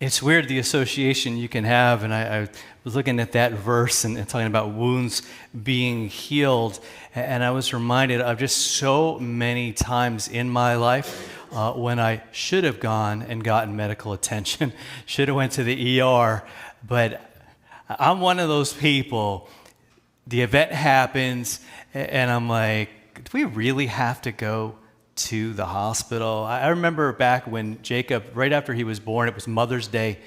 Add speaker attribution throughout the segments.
Speaker 1: It's weird the association you can have, and I was looking at that verse and talking about wounds being healed, and I was reminded of just so many times in my life when I should have gone and gotten medical attention, should have went to the ER, but I'm one of those people, the event happens, and I'm like, do we really have to go to the hospital? I remember back when Jacob, right after he was born, it was Mother's Day,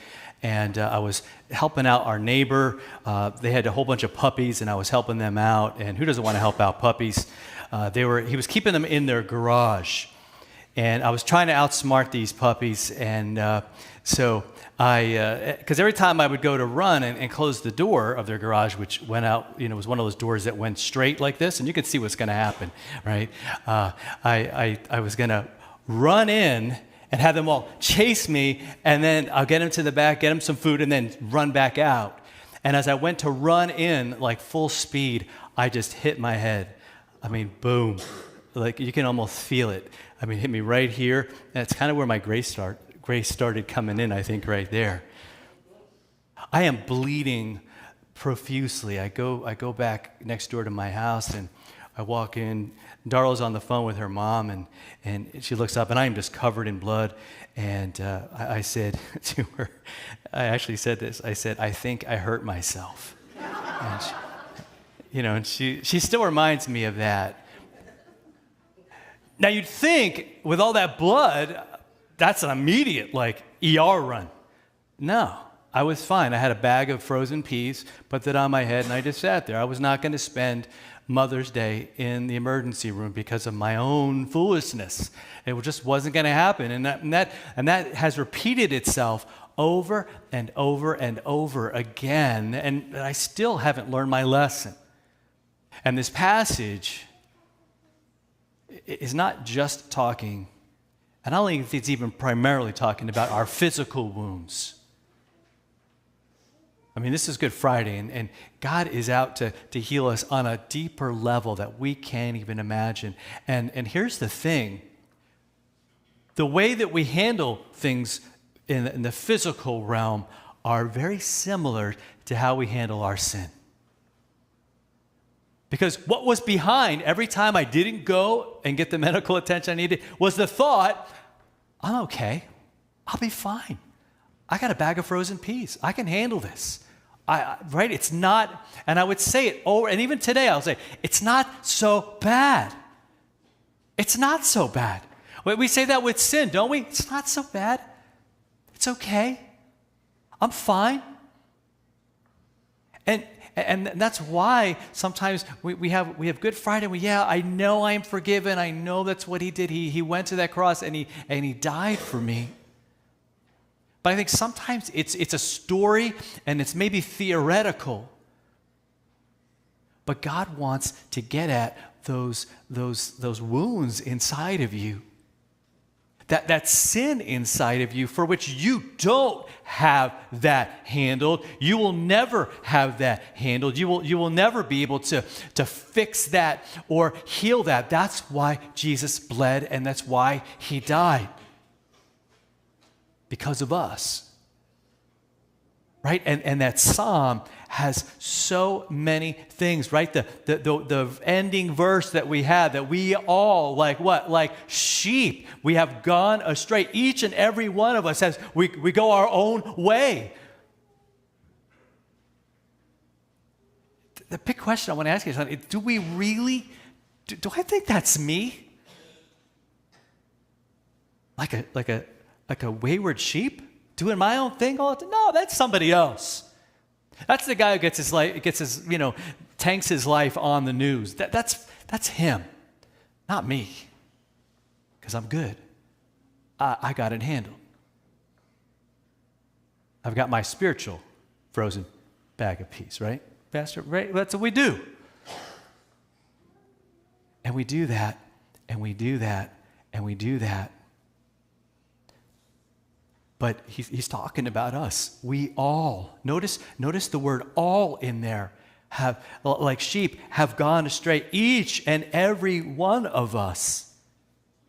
Speaker 1: and I was helping out our neighbor. They had a whole bunch of puppies, and I was helping them out, and who doesn't want to help out puppies? He was keeping them in their garage, and I was trying to outsmart these puppies, and so because every time I would go to run and close the door of their garage, which went out, was one of those doors that went straight like this, and you could see what's going to happen, right? I was going to run in and have them all chase me, and then I'll get them to the back, get them some food, and then run back out. And as I went to run in, like full speed, I just hit my head. I mean, boom. Like you can almost feel it. I mean, hit me right here. That's kind of where my grace started coming in, I think, right there. I am bleeding profusely. I go back next door to my house, and I walk in. Darla's on the phone with her mom, and she looks up, and I am just covered in blood. And I said to her, I actually said this. I said, I think I hurt myself. And she still reminds me of that. Now you'd think with all that blood, that's an immediate, ER run. No, I was fine. I had a bag of frozen peas, put that on my head, and I just sat there. I was not going to spend Mother's Day in the emergency room because of my own foolishness. It just wasn't going to happen, and that has repeated itself over and over and over again, and I still haven't learned my lesson. And this passage is not just talking, and I don't think it's even primarily talking about our physical wounds. I mean, this is Good Friday, and God is out to heal us on a deeper level that we can't even imagine. And here's the thing. The way that we handle things in the physical realm are very similar to how we handle our sin. Because what was behind every time I didn't go and get the medical attention I needed was the thought, I'm okay. I'll be fine. I got a bag of frozen peas. I can handle this. Right? It's not, and I would say it over, and even today I'll say, it's not so bad. It's not so bad. We say that with sin, don't we? It's not so bad. It's okay. I'm fine. And that's why sometimes we have Good Friday. I know I'm forgiven. I know that's what he did. He went to that cross and he died for me. But I think sometimes it's a story and it's maybe theoretical. But God wants to get at those wounds inside of you. That sin inside of you for which you don't have that handled. You will never have that handled. You will never be able to fix that or heal that. That's why Jesus bled, and that's why he died. Because of us. Right? And that psalm has so many things, right? The ending verse that we have, that we all, like sheep, we have gone astray. Each and every one of us we go our own way. The big question I want to ask you is, do we really, do I think that's me? Like a wayward sheep? Doing my own thing all the time? No, that's somebody else. That's the guy who tanks his life on the news. That's him, not me. Because I'm good. I got it handled. I've got my spiritual frozen bag of peas, right, Pastor? Right? That's what we do. And we do that, and we do that, and we do that. But he's talking about us. We all, notice the word all in there, have, like sheep, have gone astray. Each and every one of us,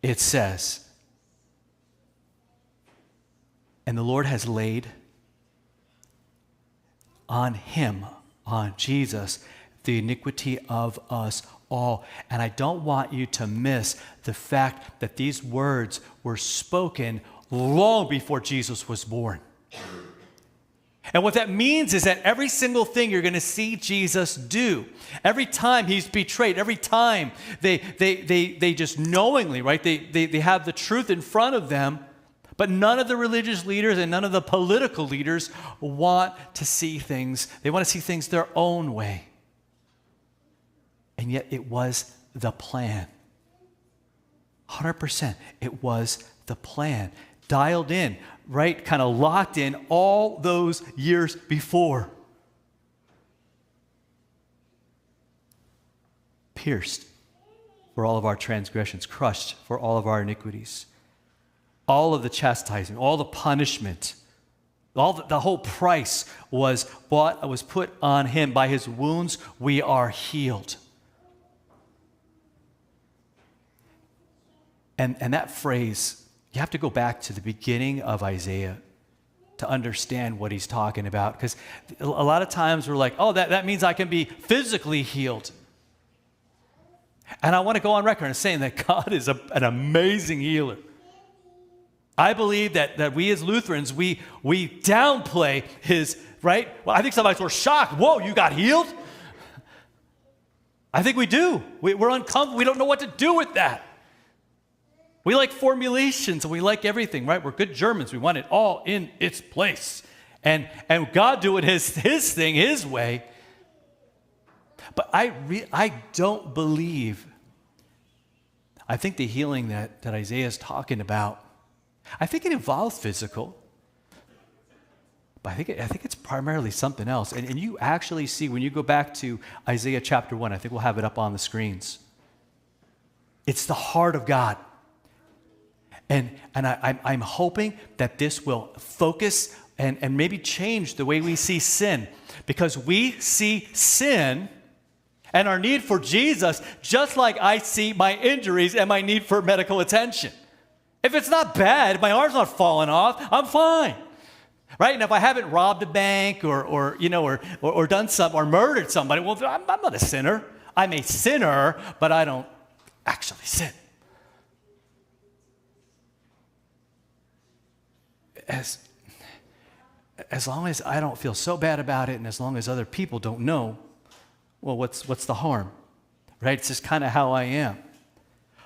Speaker 1: it says. And the Lord has laid on him, on Jesus, the iniquity of us all. And I don't want you to miss the fact that these words were spoken long before Jesus was born. And what that means is that every single thing you're going to see Jesus do, every time he's betrayed, every time they just knowingly, right, they have the truth in front of them, but none of the religious leaders and none of the political leaders want to see things. They want to see things their own way. And yet it was the plan. 100%. It was the plan. Dialed in, right? Kind of locked in all those years before. Pierced for all of our transgressions, crushed for all of our iniquities. All of the chastising, all the punishment, the whole price was put on him. By his wounds we are healed. And that phrase, you have to go back to the beginning of Isaiah to understand what he's talking about. Because a lot of times we're like, oh, that means I can be physically healed. And I want to go on record as saying that God is an amazing healer. I believe that we as Lutherans, we downplay his, right? Well, I think somebody's more shocked. Whoa, you got healed? I think we do. We're uncomfortable. We don't know what to do with that. We like formulations and we like everything, right? We're good Germans. We want it all in its place. And God doing his thing, his way. But I don't believe, I think the healing that Isaiah is talking about, I think it involves physical. But I think it's primarily something else. And you actually see, when you go back to Isaiah chapter 1, I think we'll have it up on the screens. It's the heart of God. And I'm hoping that this will focus and maybe change the way we see sin. Because we see sin and our need for Jesus just like I see my injuries and my need for medical attention. If it's not bad, my arm's not falling off, I'm fine. Right? And if I haven't robbed a bank or done something or murdered somebody, well, I'm not a sinner. I'm a sinner, but I don't actually sin. As long as I don't feel so bad about it and as long as other people don't know, well, what's the harm? Right? It's just kind of how I am.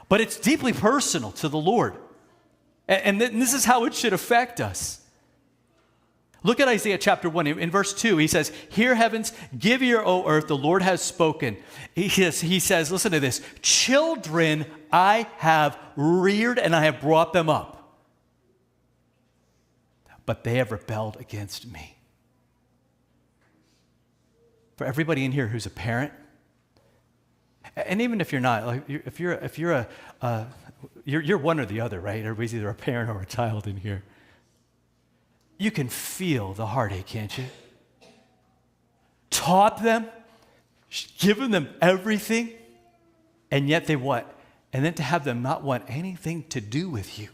Speaker 1: But it's deeply personal to the Lord. And this is how it should affect us. Look at Isaiah chapter 1. In verse 2, he says, "Hear, heavens, give ear, O earth, the Lord has spoken." He says, listen to this, "Children I have reared and I have brought them up, but they have rebelled against me." For everybody in here who's a parent, and even if you're not, like you're one or the other, right? Everybody's either a parent or a child in here. You can feel the heartache, can't you? Taught them, given them everything, and yet they what? And then to have them not want anything to do with you,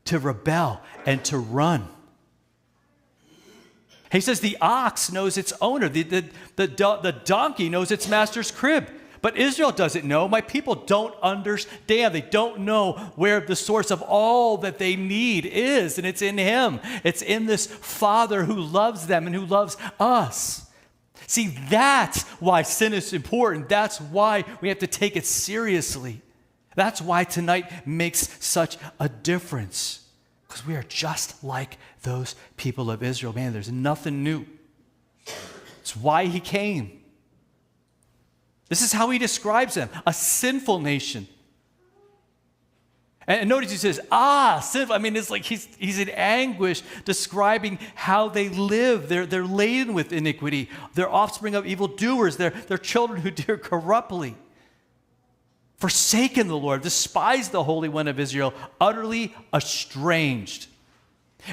Speaker 1: to rebel and to run. He says the ox knows its owner, the donkey knows its master's crib. But Israel doesn't know. My people don't understand. They don't know where the source of all that they need is. And it's in him. It's in this Father who loves them and who loves us. See, that's why sin is important. That's why we have to take it seriously. That's why tonight makes such a difference. Because we are just like those people of Israel. Man, there's nothing new. It's why he came. This is how he describes them, a sinful nation. And notice he says, sinful. I mean, it's like he's in anguish describing how they live. They're laden with iniquity. They're offspring of evildoers. They're children who deal corruptly. Forsaken the Lord, despised the Holy One of Israel, utterly estranged.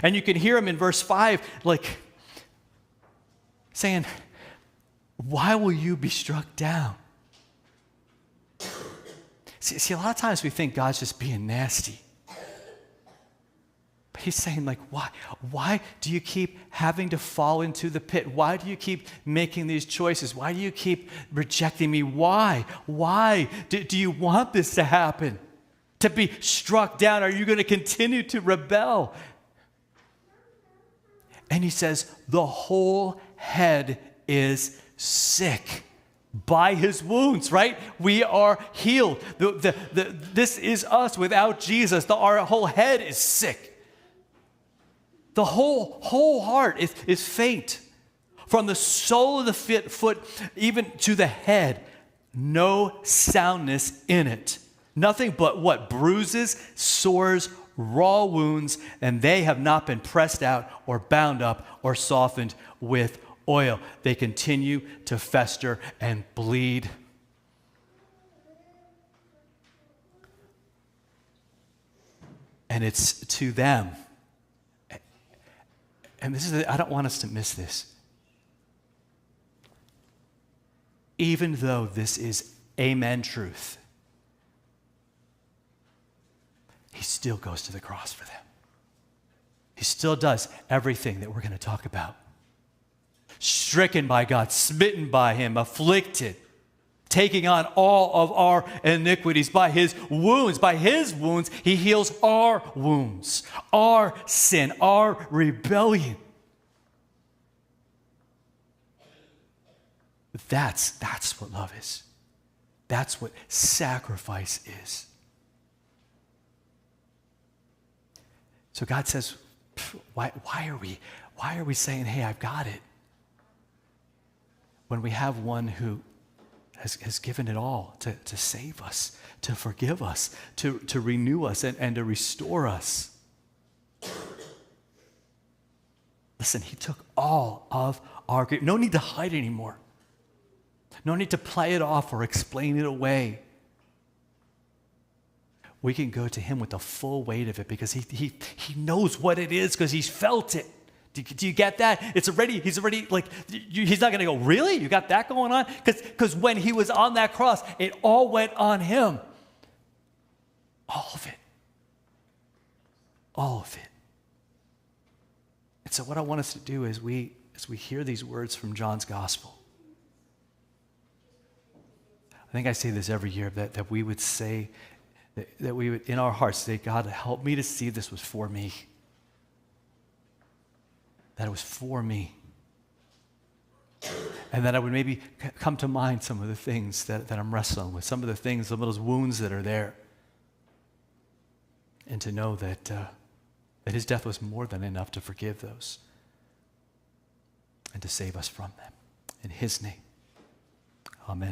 Speaker 1: And you can hear him in verse 5, like saying, "Why will you be struck down?" See, a lot of times we think God's just being nasty. But he's saying, like, why? Why do you keep having to fall into the pit? Why do you keep making these choices? Why do you keep rejecting me? Why? Why do you want this to happen? To be struck down? Are you going to continue to rebel? And he says, the whole head is sick. By his wounds, right? We are healed. This is us without Jesus. Our whole head is sick. The whole heart is faint. From the sole of the foot even to the head, no soundness in it. Nothing but what? Bruises, sores, raw wounds, and they have not been pressed out or bound up or softened with oil. They continue to fester and bleed. And it's to them. And this is, I don't want us to miss this. Even though this is amen truth, he still goes to the cross for them. He still does everything that we're going to talk about. Stricken by God, smitten by him, afflicted, taking on all of our iniquities. By his wounds, he heals our wounds, our sin, our rebellion. That's what love is. That's what sacrifice is. So God says, why are we saying, hey, I've got it? When we have one who has given it all to save us, to forgive us, to renew us, and to restore us. Listen, he took all of our grief. No need to hide anymore. No need to play it off or explain it away. We can go to him with the full weight of it because he knows what it is because he's felt it. Do you get that? He's already like, he's not going to go, really? You got that going on? Because when he was on that cross, it all went on him. All of it. All of it. And so what I want us to do is as we hear these words from John's gospel, I think I say this every year, that we would say, that we would, in our hearts, say, God, help me to see this was for me. That it was for me. And that I would maybe come to mind some of the things that I'm wrestling with, some of those wounds that are there. And to know that his death was more than enough to forgive those and to save us from them. In his name, amen.